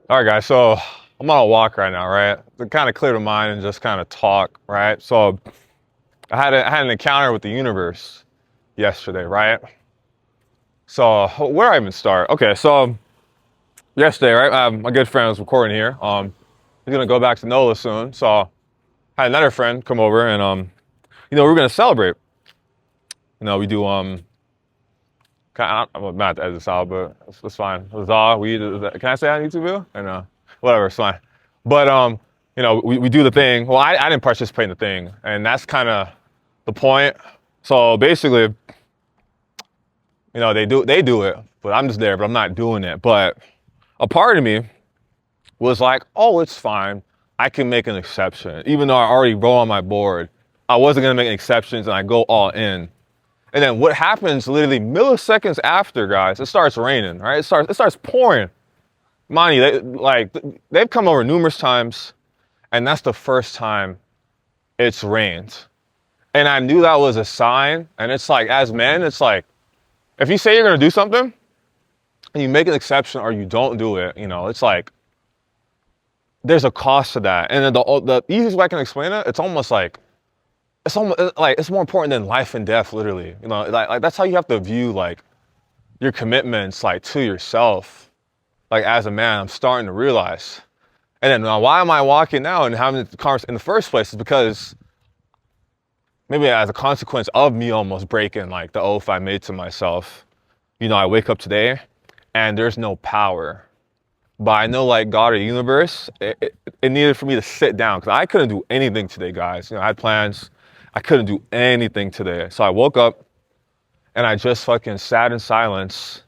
All right, guys. So I'm on a walk right now, right? To kind of clear the mind and just kind of talk, right? So I had an encounter with the universe yesterday, right? So where do I even start? Okay, so yesterday, right? My good friend was recording here. He's gonna go back to NOLA soon. So I had another friend come over and we're gonna celebrate. We do I'm not to edit this out, but it's fine. Huzzah, can I say that on YouTube video? And whatever, it's fine. But we do the thing. Well, I didn't participate in the thing, and that's kind of the point. So basically, they do it, but I'm just there, but I'm not doing it. But a part of me was like, oh, it's fine. I can make an exception, even though I already wrote on my board. I wasn't gonna make any exceptions, and I go all in. And then what happens literally milliseconds after, guys, it starts raining, right? It starts pouring. Mind you, they've come over numerous times, and that's the first time it's rained. And I knew that was a sign. And it's like, as men, it's like, if you say you're gonna do something and you make an exception or you don't do it, it's like there's a cost to that. And then the easiest way I can explain it, it's almost like it's more important than life and death, literally. Like that's how you have to view like your commitments, like to yourself. Like as a man, I'm starting to realize. And then why am I walking now and having the conversation in the first place is because maybe as a consequence of me almost breaking like the oath I made to myself. I wake up today and there's no power. But I know like God or the universe, it needed for me to sit down because I couldn't do anything today, guys. I had plans. I couldn't do anything today. So I woke up and I just fucking sat in silence.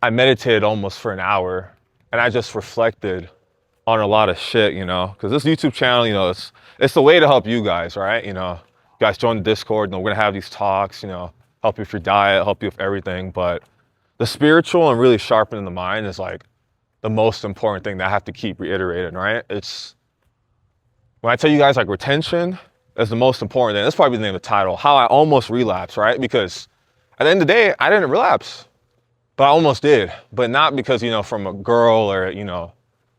I meditated almost for an hour and I just reflected on a lot of shit, because this YouTube channel, it's the way to help you guys, right? You guys join the Discord, we're gonna have these talks, help you with your diet, help you with everything. But the spiritual and really sharpening the mind is like the most important thing that I have to keep reiterating, right? It's when I tell you guys like retention is the most important thing. That's probably the name of the title, how I almost relapsed, right? Because at the end of the day, I didn't relapse, but I almost did. But not because, from a girl or,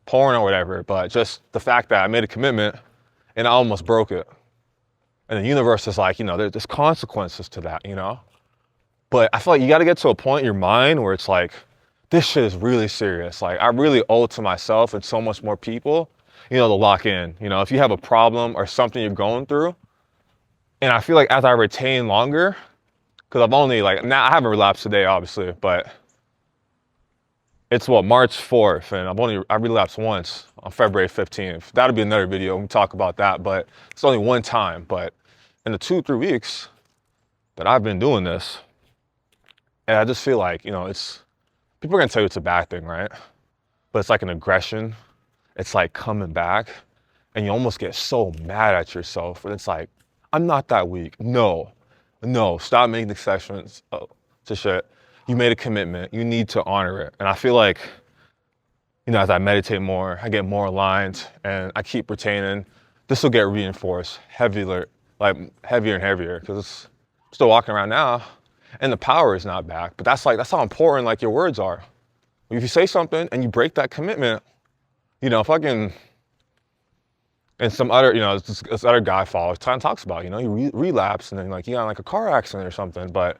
porn or whatever, but just the fact that I made a commitment and I almost broke it. And the universe is like, there's consequences to that, But I feel like you got to get to a point in your mind where it's like, this shit is really serious. Like I really owe it to myself and so much more people, to lock in. If you have a problem or something you're going through, and I feel like as I retain longer, because I've only now I haven't relapsed today, obviously, but it's March 4th, and I relapsed once on February 15th. That'll be another video. We can talk about that, but it's only one time. But in the 2-3 weeks that I've been doing this, and I just feel like, it's people are gonna tell you it's a bad thing, right? But it's like an aggression. It's like coming back, and you almost get so mad at yourself. And it's like, I'm not that weak. No, stop making exceptions to shit. You made a commitment. You need to honor it. And I feel like, as I meditate more, I get more aligned and I keep retaining. This will get reinforced heavier and heavier because I'm still walking around now and the power is not back. But that's how important like your words are. If you say something and you break that commitment, fucking, and some other, this other guy follows, talks about, he relapsed and then like he got in like a car accident or something. But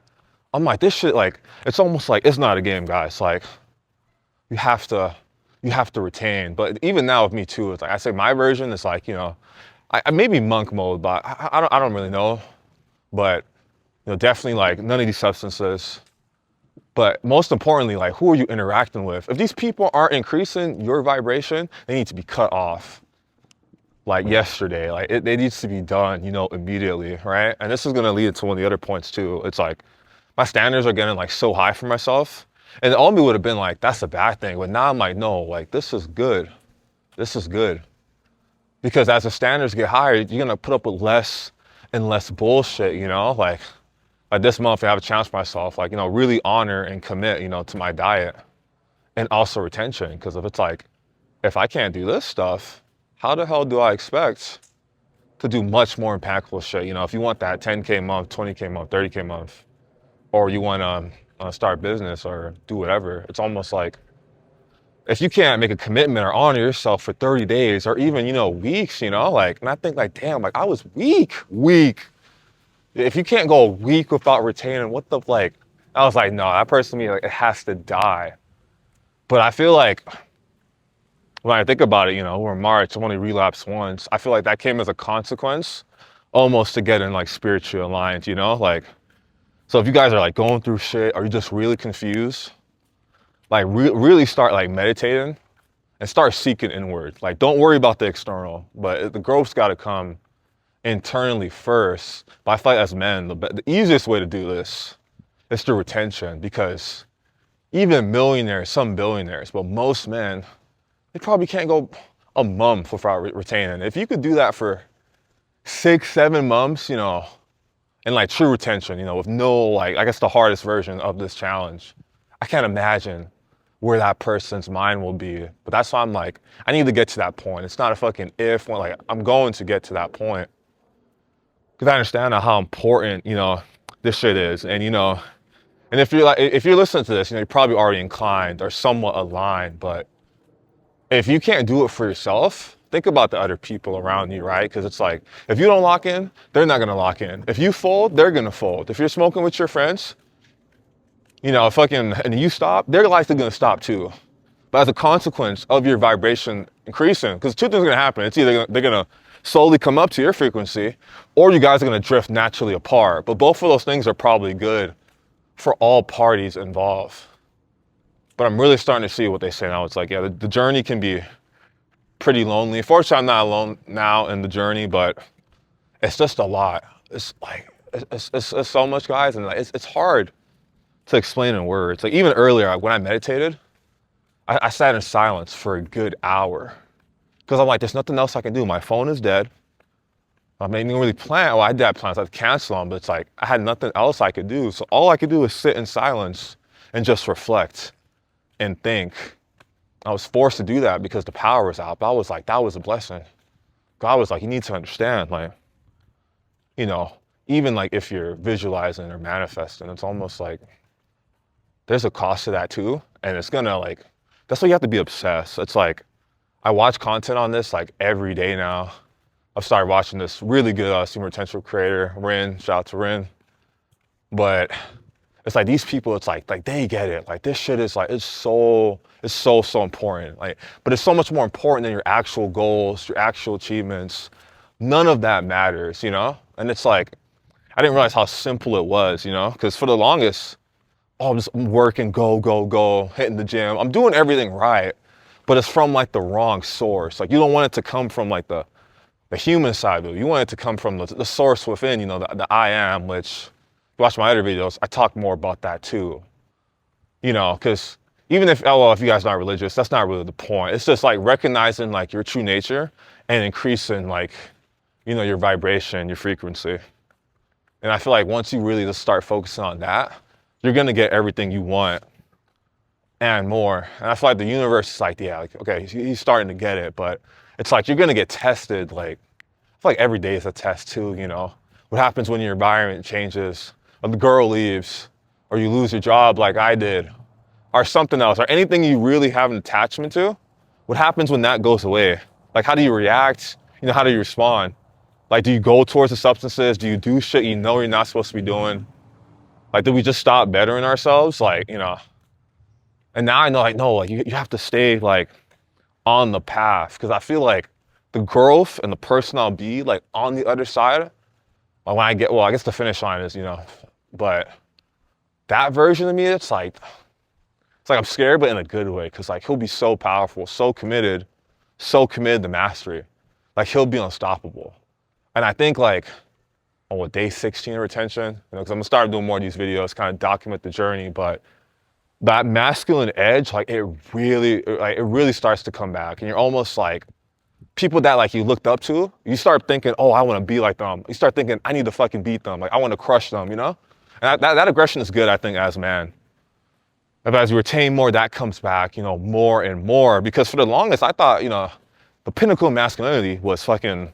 I'm like, this shit, like, it's almost like it's not a game, guys. Like, you have to retain. But even now with me too, it's like I say my version is like, I maybe monk mode, but I don't really know. But definitely like none of these substances. But most importantly, like who are you interacting with? If these people aren't increasing your vibration, they need to be cut off. Like yesterday, like it needs to be done, immediately, right? And this is gonna lead to one of the other points too. It's like my standards are getting like so high for myself. And all me would have been like, that's a bad thing. But now I'm like, no, like this is good. This is good. Because as the standards get higher, you're gonna put up with less and less bullshit, Like this month I have a challenge for myself, like, really honor and commit, to my diet. And also retention. Because if it's like, if I can't do this stuff, how the hell do I expect to do much more impactful shit? If you want that 10K month, 20K month, 30K month, or you want to start a business or do whatever, it's almost like if you can't make a commitment or honor yourself for 30 days or even, weeks, like, and I think like, damn, like I was weak. If you can't go a week without retaining, what the, like, I was like, no, that person to me, like, it has to die. But I feel like when I think about it, we're in March, I've only relapsed once. I feel like that came as a consequence almost to getting like spiritually aligned, like, so if you guys are like going through shit or you're just really confused, like really start like meditating and start seeking inward. Like, don't worry about the external, but the growth's got to come internally first. But I feel like as men, the easiest way to do this is through retention, because even millionaires, some billionaires, but most men, they probably can't go a month without retaining. If you could do that for 6, 7 months, and like true retention, with no, like, I guess the hardest version of this challenge, I can't imagine where that person's mind will be. But that's why I'm like, I need to get to that point. It's not a fucking if, when like I'm going to get to that point. Because I understand how important, this shit is. And, and if you're listening to this, you're probably already inclined or somewhat aligned, but if you can't do it for yourself, think about the other people around you, right? Because it's like, if you don't lock in, they're not gonna lock in. If you fold, they're gonna fold. If you're smoking with your friends, and you stop, they're likely gonna stop too. But as a consequence of your vibration increasing, because two things are gonna happen. It's either they're gonna slowly come up to your frequency, or you guys are gonna drift naturally apart. But both of those things are probably good for all parties involved. But I'm really starting to see what they say now. It's like, yeah, the journey can be pretty lonely. Fortunately, I'm not alone now in the journey, but it's just a lot. It's like, it's so much, guys, and like, it's hard to explain in words. Like, even earlier, when I meditated, I sat in silence for a good hour, because I'm like, there's nothing else I can do. My phone is dead. I didn't really plan. Well, I did have plans. I had to cancel them, but it's like, I had nothing else I could do. So all I could do was sit in silence and just reflect and think. I was forced to do that because the power was out. But I was like, that was a blessing. God was like, you need to understand, like, even like if you're visualizing or manifesting, it's almost like there's a cost to that too. And it's gonna, like, that's why you have to be obsessed. It's like, I watch content on this like every day now. I've started watching this really good human potential creator, Rin, shout out to Rin. But it's like these people, it's like they get it. Like, this shit is like, it's so important. Like, but it's so much more important than your actual goals, your actual achievements. None of that matters, And it's like, I didn't realize how simple it was, because for the longest, I'm just working, go, hitting the gym. I'm doing everything right, but it's from like the wrong source. Like, you don't want it to come from like the human side of it. You want it to come from the source within, the I am, which, watch my other videos, I talk more about that too. Because even if you guys are not religious, that's not really the point. It's just like recognizing like your true nature and increasing like, your vibration, your frequency. And I feel like once you really just start focusing on that, you're gonna get everything you want and more. And I feel like the universe is like, yeah, like, okay, he's starting to get it, but it's like, you're gonna get tested. Like, I feel like every day is a test too, What happens when your environment changes, or the girl leaves, or you lose your job like I did, or something else, or anything you really have an attachment to? What happens when that goes away? Like, how do you react? How do you respond? Like, do you go towards the substances? Do you do shit you're not supposed to be doing? Like, do we just stop bettering ourselves? Like, and now I know, like, no, like, you have to stay, like, on the path. Because I feel like the growth and the person I'll be, like, on the other side, like, when I guess the finish line is, but that version of me, it's like I'm scared, but in a good way. Because, like, he'll be so powerful, so committed to mastery. Like, he'll be unstoppable. And I think, like, on day 16 of retention, because I'm gonna start doing more of these videos, kind of document the journey, but that masculine edge, like, it really starts to come back. And you're almost like, people that like you looked up to, you start thinking, oh, I want to be like them. You start thinking, I need to fucking beat them. Like, I want to crush them, And that aggression is good, I think, as man. But as you retain more, that comes back, more and more. Because for the longest, I thought, the pinnacle of masculinity was fucking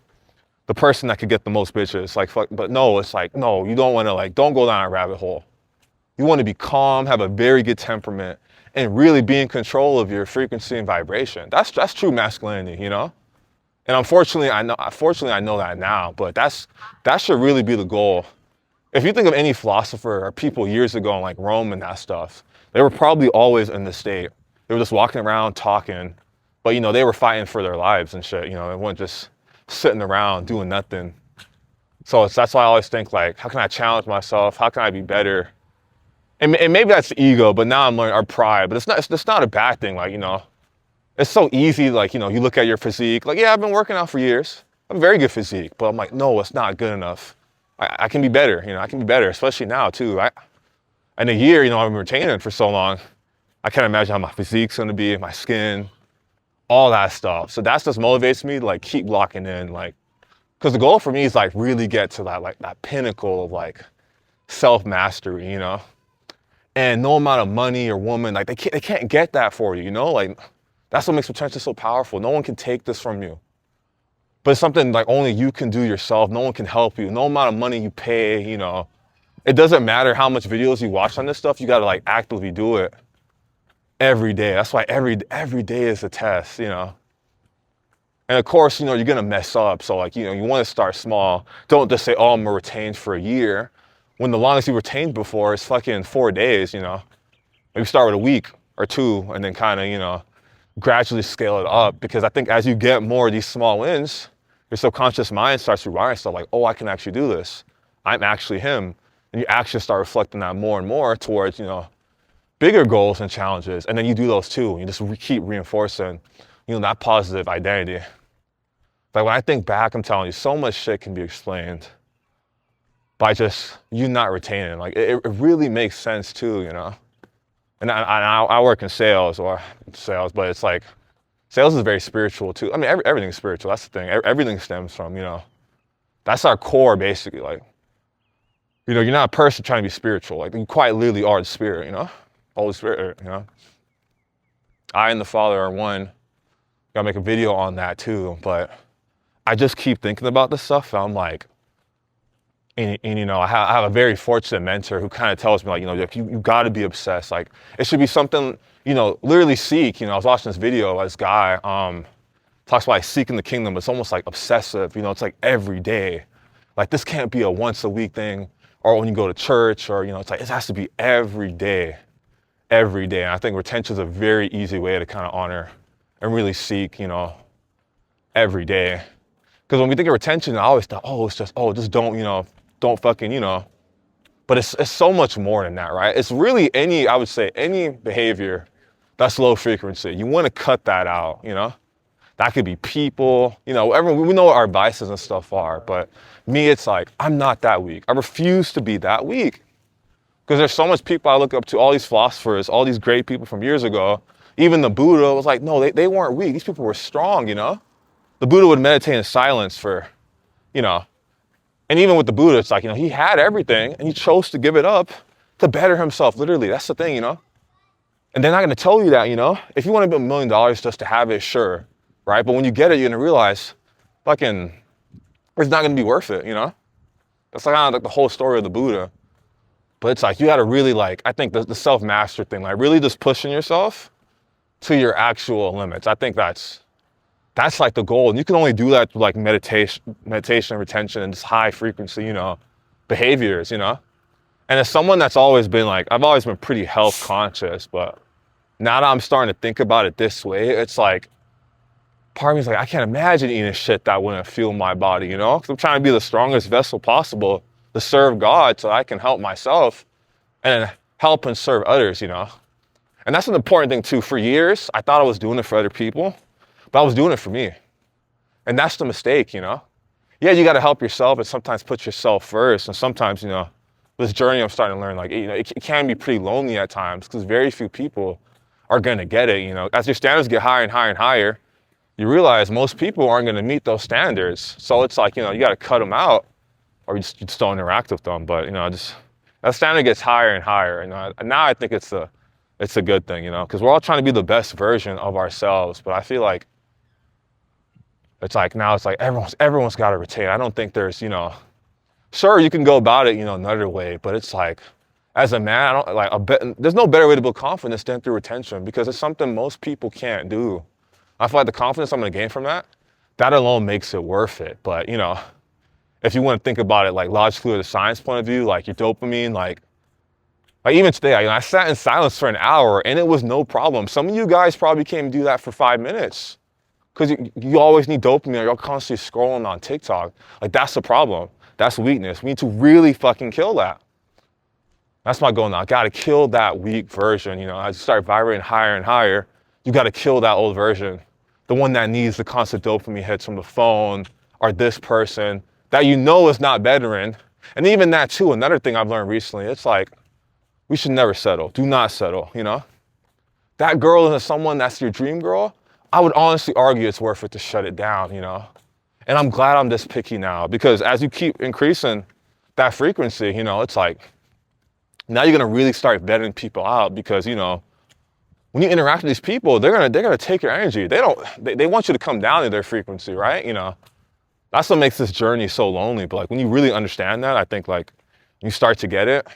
the person that could get the most bitches. Like, fuck, but no, it's like, no, you don't want to, like, don't go down a rabbit hole. You want to be calm, have a very good temperament, and really be in control of your frequency and vibration. That's true masculinity, you know? And unfortunately, I know that now, but that should really be the goal. If you think of any philosopher or people years ago in like Rome and that stuff, they were probably always in this state. They were just walking around talking, but you know, they were fighting for their lives and shit, you know, they weren't just sitting around doing nothing. So that's why I always think like, how can I challenge myself? How can I be better? And maybe that's ego, but now I'm learning our pride, but it's not a bad thing. Like, you know, it's so easy. Like, you know, you look at your physique, like, yeah, I've been working out for years. I have a very good physique, but I'm like, no, it's not good enough. I can be better, you know, I can be better, especially now too. In a year, you know, I've been retaining for so long. I can't imagine how my physique's gonna be, my skin, all that stuff. So that just motivates me to like keep locking in, like, because the goal for me is like really get to that, like that pinnacle of like self-mastery, you know? And no amount of money or woman, like they can't get that for you, you know? Like that's what makes potential so powerful. No one can take this from you. But it's something like only you can do yourself. No one can help you. No amount of money you pay, you know. It doesn't matter how much videos you watch on this stuff. You got to like actively do it every day. That's why every day is a test, you know. And of course, you know, you're going to mess up. So like, you know, you want to start small. Don't just say, oh, I'm going to retain for a year. When the longest you retained before is fucking 4 days, you know. Maybe start with a week or two and then kind of, you know, gradually scale it up. Because I think as you get more of these small wins, your subconscious mind starts rewiring stuff like, oh, I can actually do this. I'm actually him. And you actually start reflecting that more and more towards, you know, bigger goals and challenges. And then you do those too. You just keep reinforcing, you know, that positive identity. Like when I think back, I'm telling you, so much shit can be explained by just you not retaining. Like it really makes sense too, you know. And I work in sales, but it's like, sales is very spiritual too. I mean, everything's spiritual. That's the thing. Everything stems from, you know, that's our core basically. Like, you know, you're not a person trying to be spiritual. Like you quite literally are the spirit, you know, Holy Spirit, you know. I and the Father are one. Gotta make a video on that too. But I just keep thinking about this stuff. And I'm like, and you know, I have a very fortunate mentor who kind of tells me like, you know, if you got to be obsessed. Like it should be something, you know, literally seek. You know, I was watching this video. This guy talks about like seeking the kingdom. It's almost like obsessive. You know, it's like every day. Like this can't be a once a week thing or when you go to church or, you know, it's like it has to be every day. Every day. And I think retention is a very easy way to kind of honor and really seek, you know, every day. Because when we think of retention, I always thought, oh, it's just, oh, just don't, you know, don't fucking, you know, but it's so much more than that, right? It's really I would say any behavior that's low frequency. You want to cut that out, you know? That could be people, you know, we know what our vices and stuff are, but me, it's like, I'm not that weak. I refuse to be that weak. Because there's so much people I look up to, all these philosophers, all these great people from years ago. Even the Buddha was like, no, they weren't weak. These people were strong, you know? The Buddha would meditate in silence for, you know, and even with the Buddha, it's like, you know, he had everything and he chose to give it up to better himself, literally. That's the thing, you know? And they're not going to tell you that, you know? If you want to be $1 million just to have it, sure, right? But when you get it, you're going to realize, fucking, it's not going to be worth it, you know? That's like kind of like the whole story of the Buddha. But it's like, you got to really like, I think the self-master thing, like really just pushing yourself to your actual limits. I think that's like the goal. And you can only do that through like meditation, retention, and just high frequency, you know, behaviors, you know? And as someone that's always been like, I've always been pretty health conscious, but now that I'm starting to think about it this way, it's like, part of me is like, I can't imagine eating shit that wouldn't fuel my body, you know? Because I'm trying to be the strongest vessel possible to serve God so I can help myself and help and serve others, you know? And that's an important thing too. For years, I thought I was doing it for other people, but I was doing it for me. And that's the mistake, you know? Yeah, you got to help yourself and sometimes put yourself first. And sometimes, you know, this journey I'm starting to learn, like, you know, it can be pretty lonely at times because very few people are going to get it, you know? As your standards get higher and higher and higher, you realize most people aren't going to meet those standards. So it's like, you know, you got to cut them out or you just don't interact with them. But, you know, just that standard gets higher and higher. And now I think it's a good thing, you know, because we're all trying to be the best version of ourselves. But I feel like it's like now it's like everyone's got to retain. I don't think there's, you know, sure, you can go about it, you know, another way, but it's like as a man, I don't like there's no better way to build confidence than through retention because it's something most people can't do. I feel like the confidence I'm gonna gain from that alone makes it worth it. But you know, if you want to think about it like logically or the science point of view, like your dopamine, like even today, I sat in silence for an hour and it was no problem. Some of you guys probably can't do that for 5 minutes because you always need dopamine or you're constantly scrolling on TikTok. Like that's the problem. That's weakness. We need to really fucking kill that. That's my goal now. I gotta kill that weak version. You know, as you start vibrating higher and higher, you gotta kill that old version. The one that needs the constant dopamine hits from the phone or this person that you know is not bettering. And even that too, another thing I've learned recently, it's like, we should never settle. Do not settle, you know? That girl is someone that's your dream girl, I would honestly argue it's worth it to shut it down, you know? And I'm glad I'm this picky now because as you keep increasing that frequency, you know, it's like, now you're gonna really start vetting people out because, you know, when you interact with these people, they're gonna take your energy. They want you to come down to their frequency, right? You know, that's what makes this journey so lonely. But like when you really understand that, I think like you start to get it,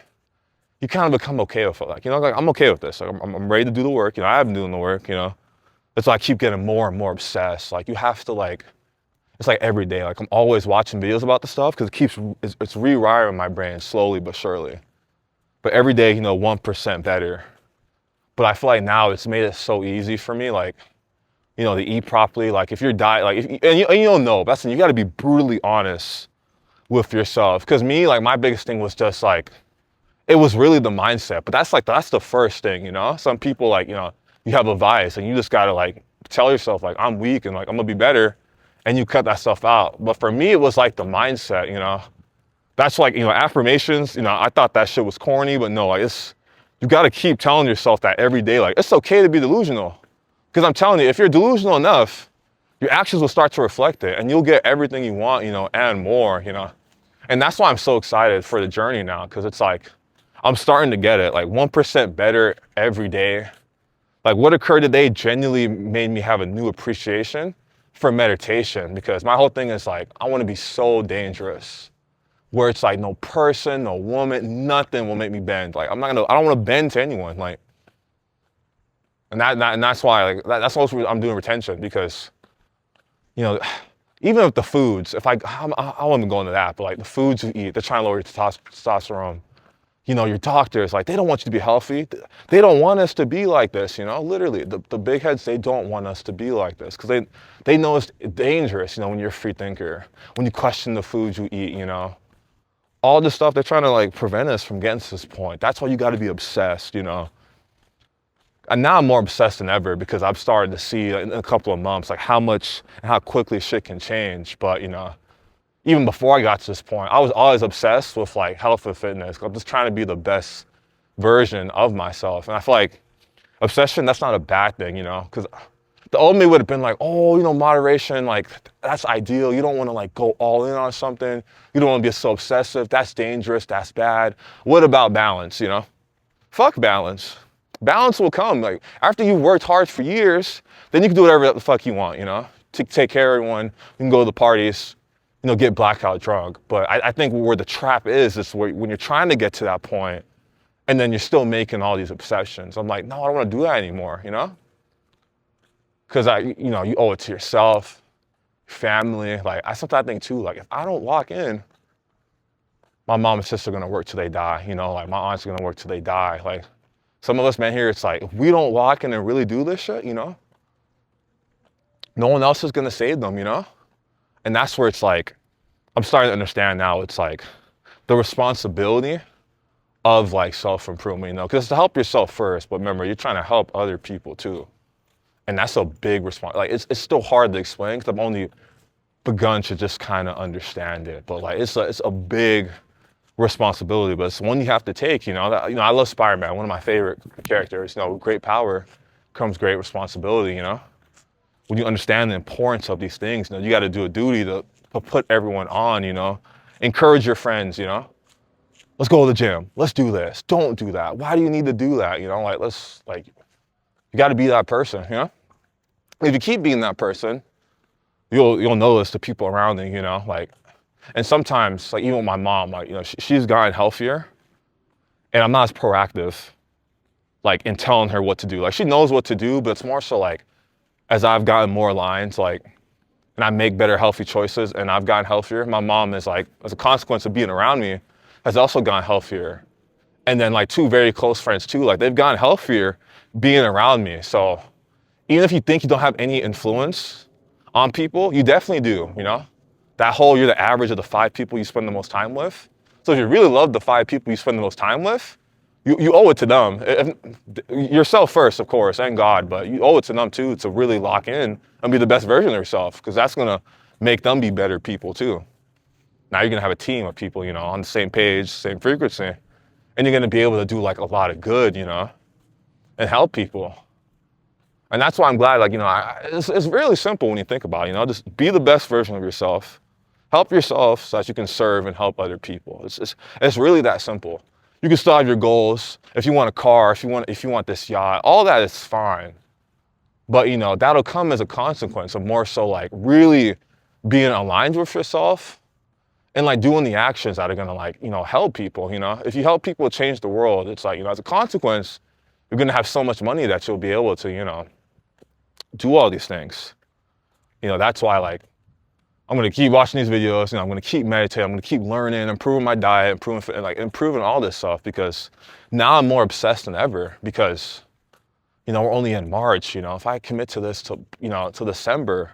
you kind of become okay with it. Like, you know, like I'm okay with this. Like I'm ready to do the work. You know, I've been doing the work, you know. It's like I keep getting more and more obsessed. Like you have to like, it's like every day. Like I'm always watching videos about the stuff because it's rewiring my brain slowly but surely. But every day, you know, 1% better. But I feel like now it's made it so easy for me, like, you know, to eat properly. Like if you're diet, like, and you don't know, that's you got to be brutally honest with yourself. Because me, like my biggest thing was just like, it was really the mindset. But that's the first thing, you know. Some people like, you know, you have a vice and you just got to like tell yourself like I'm weak and like I'm gonna be better, and you cut that stuff out. But for me, it was like the mindset, you know. That's like, you know, affirmations, you know, I thought that shit was corny, but no, like you got to keep telling yourself that every day. Like, it's okay to be delusional. Because I'm telling you, if you're delusional enough, your actions will start to reflect it and you'll get everything you want, you know, and more, you know. And that's why I'm so excited for the journey now, because it's like, I'm starting to get it. Like 1% better every day. Like what occurred today genuinely made me have a new appreciation for meditation, because my whole thing is like, I want to be so dangerous. Where it's like no person, no woman, nothing will make me bend. Like I don't want to bend to anyone. Like, and that's why like that's also I'm doing retention, because, you know, even with the foods, if I won't go into that, but like the foods you eat, they're trying to lower your testosterone. You know, your doctors, like they don't want you to be healthy. They don't want us to be like this, you know, literally the big heads, they don't want us to be like this because they know it's dangerous, you know, when you're a free thinker, when you question the foods you eat, you know. All this stuff, they're trying to like prevent us from getting to this point. That's why you got to be obsessed, you know. And now I'm more obsessed than ever because I've started to see in a couple of months like how much and how quickly shit can change. But, you know, even before I got to this point, I was always obsessed with like health and fitness. I'm just trying to be the best version of myself. And I feel like obsession, that's not a bad thing, you know, because the old me would have been like, oh, you know, moderation, like that's ideal. You don't want to like go all in on something. You don't want to be so obsessive. That's dangerous. That's bad. What about balance, you know? Fuck balance. Balance will come. Like after you've worked hard for years, then you can do whatever the fuck you want, you know? Take care of everyone. You can go to the parties, you know, get blackout drunk. But I think where the trap is where when you're trying to get to that point and then you're still making all these obsessions. I'm like, no, I don't want to do that anymore, you know? Because you know, you owe it to yourself, family. Like I sometimes think too, like if I don't lock in, my mom and sister are gonna work till they die. You know, like my aunts are gonna work till they die. Like some of us men here, it's like if we don't lock in and really do this shit, you know, no one else is gonna save them, you know. And that's where it's like, I'm starting to understand now. It's like the responsibility of like self-improvement, you know, because to help yourself first, but remember, you're trying to help other people too. And that's a big response. Like it's still hard to explain because I've only begun to just kind of understand it. But like it's a big responsibility, but it's one you have to take. You know, I love Spider-Man, one of my favorite characters. You know, with great power comes great responsibility. You know, when you understand the importance of these things, you know, you got to do a duty to put everyone on. You know, encourage your friends. You know, let's go to the gym. Let's do this. Don't do that. Why do you need to do that? You know, like you got to be that person. You know. If you keep being that person, you'll notice the people around you, you know, like, and sometimes, like even with my mom, like, you know, she's gotten healthier, and I'm not as proactive, like in telling her what to do. Like she knows what to do, but it's more so like as I've gotten more aligned, like, and I make better healthy choices and I've gotten healthier, my mom is like, as a consequence of being around me, has also gotten healthier. And then like two very close friends too, like they've gotten healthier being around me. So even if you think you don't have any influence on people, you definitely do, you know? That whole, you're the average of the 5 people you spend the most time with. So if you really love the 5 people you spend the most time with, you owe it to them. Yourself first, of course, and God, but you owe it to them too to really lock in and be the best version of yourself, because that's gonna make them be better people too. Now you're gonna have a team of people, you know, on the same page, same frequency, and you're gonna be able to do like a lot of good, you know, and help people. And that's why I'm glad, like, you know, it's really simple when you think about it, you know, just be the best version of yourself. Help yourself so that you can serve and help other people. It's really that simple. You can still have your goals. If you want a car, if you want this yacht, all that is fine. But, you know, that'll come as a consequence of more so like really being aligned with yourself and like doing the actions that are gonna like, you know, help people, you know. If you help people change the world, it's like, you know, as a consequence, you're gonna have so much money that you'll be able to, you know, do all these things. You know, that's why like I'm gonna keep watching these videos, you know, I'm gonna keep meditating, I'm gonna keep learning, improving my diet, improving all this stuff, because now I'm more obsessed than ever, because, you know, we're only in March, you know, if I commit to this till, you know, till December,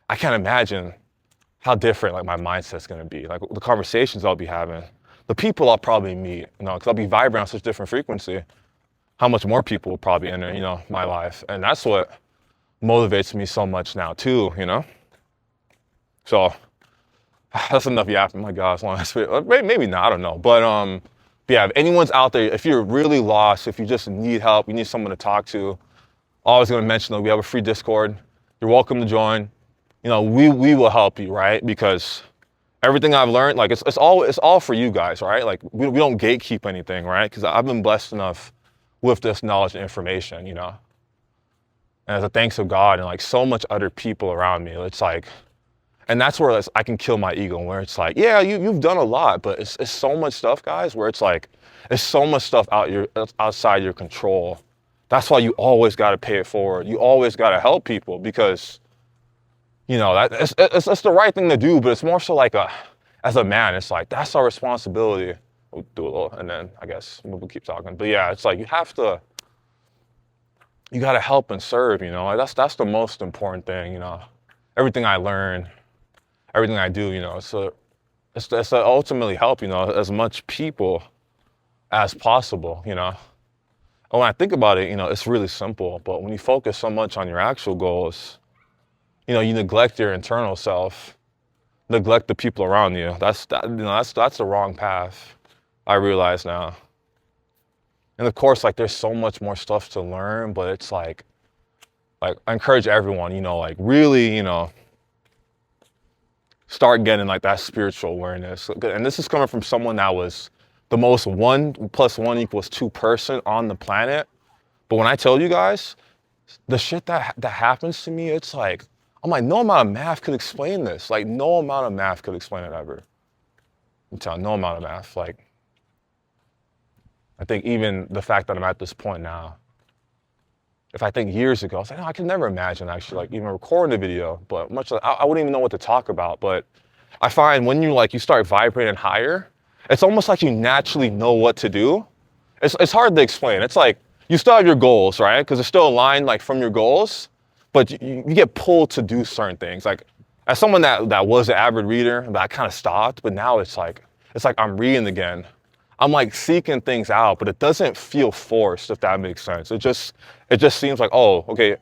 I can't imagine how different like my mindset's gonna be, like the conversations I'll be having, the people I'll probably meet, you know, because I'll be vibrating on such different frequency, how much more people will probably enter, you know, my life. And that's what motivates me so much now too, you know? So that's enough yapping. My God, maybe not, I don't know. But yeah, if anyone's out there, if you're really lost, if you just need help, you need someone to talk to, always gonna mention that we have a free Discord. You're welcome to join. You know, we will help you, right? Because everything I've learned, like it's all for you guys, right? Like we don't gatekeep anything, right? Because I've been blessed enough with this knowledge and information, you know? And as a thanks of God and like so much other people around me, it's like, and that's where I can kill my ego, where it's like, yeah, you've done a lot, but it's so much stuff, guys, where it's like, it's so much stuff outside your control. That's why you always got to pay it forward. You always got to help people, because, you know, it's the right thing to do, but it's more so like as a man, it's like, that's our responsibility. We'll do a little, and then I guess we'll keep talking. But yeah, it's like, you got to help and serve, you know, like that's the most important thing, you know. Everything I learn, everything I do, you know, it's to ultimately help, you know, as much people as possible, you know. And when I think about it, you know, it's really simple, but when you focus so much on your actual goals, you know, you neglect your internal self, neglect the people around you. That's the wrong path, I realize now. And of course, like there's so much more stuff to learn, but it's like I encourage everyone, you know, like really, you know, start getting like that spiritual awareness. And this is coming from someone that was the most 1 + 1 = 2 person on the planet. But when I tell you guys, the shit that happens to me, it's like, I'm like, no amount of math could explain this. Like no amount of math could explain it ever. I'm telling you, no amount of math. Like, I think even the fact that I'm at this point now, if I think years ago, I was like, no, I could never imagine actually like even recording a video, but much like, I wouldn't even know what to talk about. But I find when you start vibrating higher, it's almost like you naturally know what to do. It's hard to explain. It's like you still have your goals, right? Because it's still aligned like from your goals, but you get pulled to do certain things. Like as someone that was an avid reader, but I kind of stopped, but now it's like I'm reading again. I'm like seeking things out, but it doesn't feel forced, if that makes sense. It just seems like, oh, okay,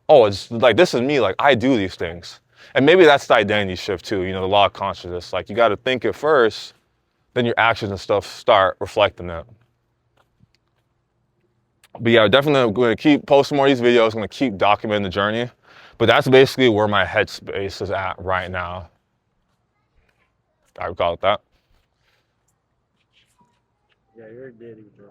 oh, it's like, this is me, like I do these things. And maybe that's the identity shift too, you know, the law of consciousness. Like you got to think it first, then your actions and stuff start reflecting that. But yeah, definitely going to keep posting more of these videos, going to keep documenting the journey. But that's basically where my headspace is at right now. I would call it that. Yeah, you're a ditty, bro.